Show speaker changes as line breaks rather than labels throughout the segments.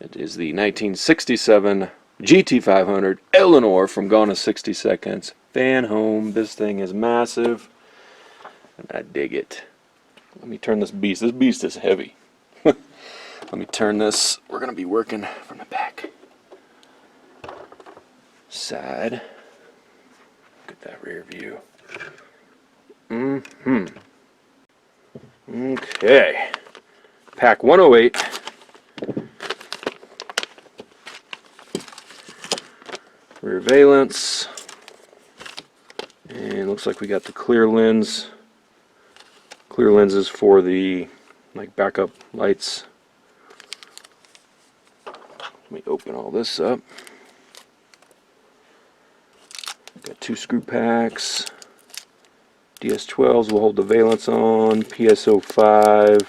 It is the 1967 GT500 Eleanor from Gone in 60 Seconds. FanHome. This thing is massive, and I dig it. Let me turn this beast. This beast is heavy. Let me turn this. We're going to be working from the back side. Look at that rear view. Okay. Pack 108. Rear valence. And looks like we got the clear lens. Clear lenses for the backup lights. Let me open all this up. Got 2 screw packs. DS12s will hold the valence on. PSO5.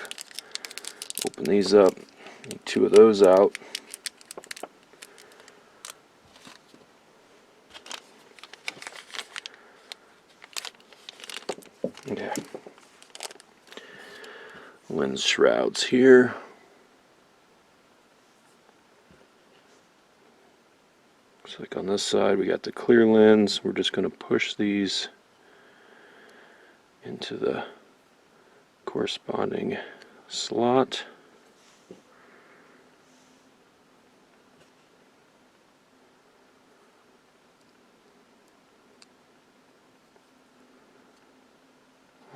Open these up. Need 2 of those out. Okay. Lens shrouds here. Looks like on this side we got the clear lens. We're just going to push these into the corresponding slot.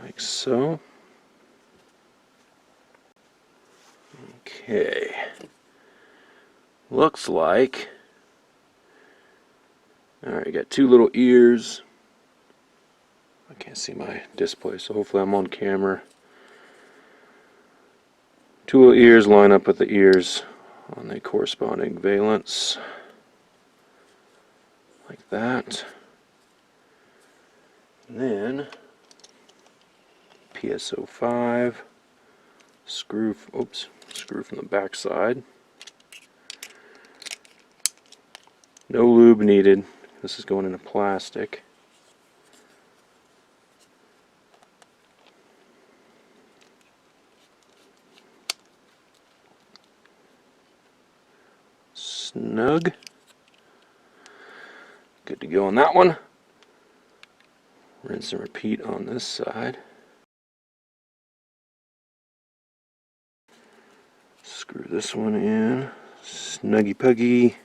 Like so. Okay. Looks like. Alright, got 2 little ears. I can't see my display, so hopefully I'm on camera. 2 little ears line up with the ears on the corresponding valence. Like that. And then PSO5 screw from the back side. No lube needed. This is going into plastic. Snug. Good to go on that one. Rinse and repeat on this side. Screw this one in. Snuggy puggy.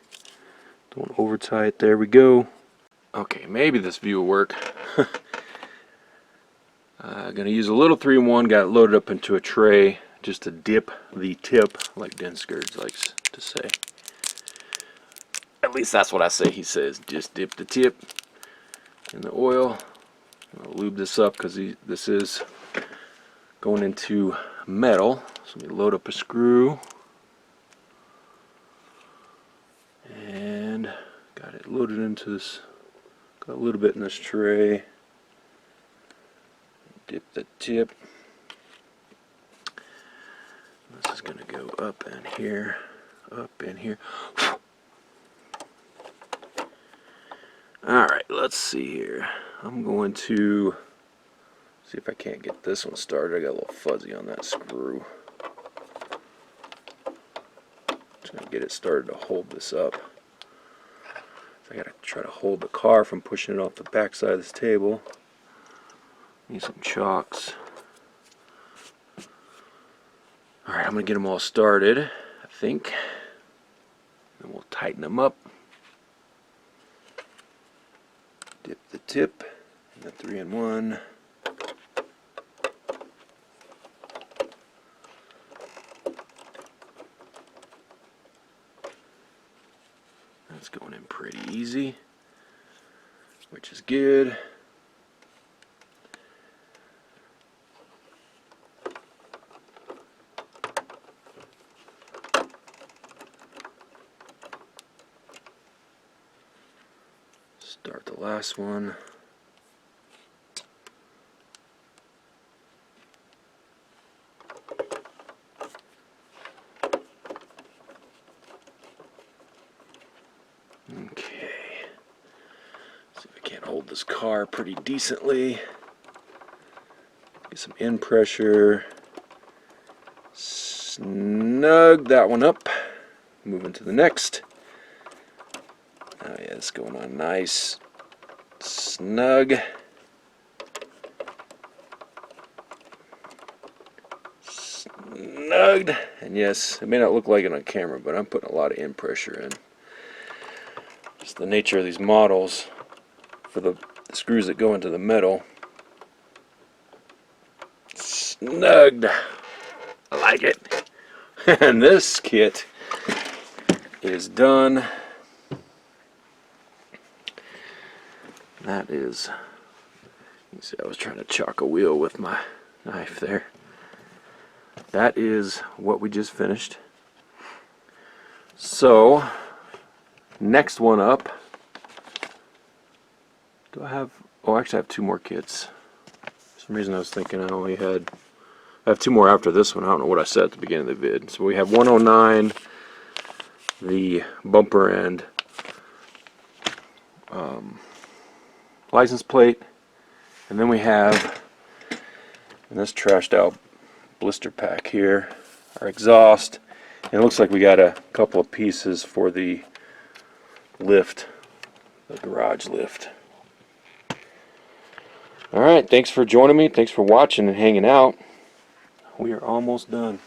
Don't over tight. There we go. Okay, maybe this view will work. I'm going to use a little 3-in-1. Got it loaded up into a tray just to dip the tip, like Denskirds likes to say. At least that's what I say. He says just dip the tip in the oil. I'll lube this up because this is going into metal. So let me load up a screw. And got it loaded into this. Got a little bit in this tray. Dip the tip. This is going to go up in here. Up in here. Alright, let's see here. I'm going to see if I can't get this one started. I got a little fuzzy on that screw. Just going to get it started to hold this up. So I got to try to hold the car from pushing it off the back side of this table. Need some chocks. Alright, I'm going to get them all started, I think. And we'll tighten them up. Dip the tip in the 3-in-1. That's going in pretty easy, which is good. Start the last one. Okay. See if I can't hold this car pretty decently. Get some in pressure. Snug that one up. moving to the next. Oh yeah, it's going on nice, snug. Snugged. And yes, it may not look like it on camera, but I'm putting a lot of in pressure in. Just the nature of these models for the screws that go into the metal. Snugged. I like it. And this kit is done. That is, you see, I was trying to chalk a wheel with my knife there. That is what we just finished. So, next one up. Do I have, oh, actually I have 2 more kits. For some reason I was thinking I have 2 more after this one. I don't know what I said at the beginning of the vid. So we have 109, the bumper and license plate, and then we have, in this trashed out blister pack here, our exhaust, and it looks like we got a couple of pieces for the lift, the garage lift. Alright, thanks for joining me, thanks for watching and hanging out. We are almost done.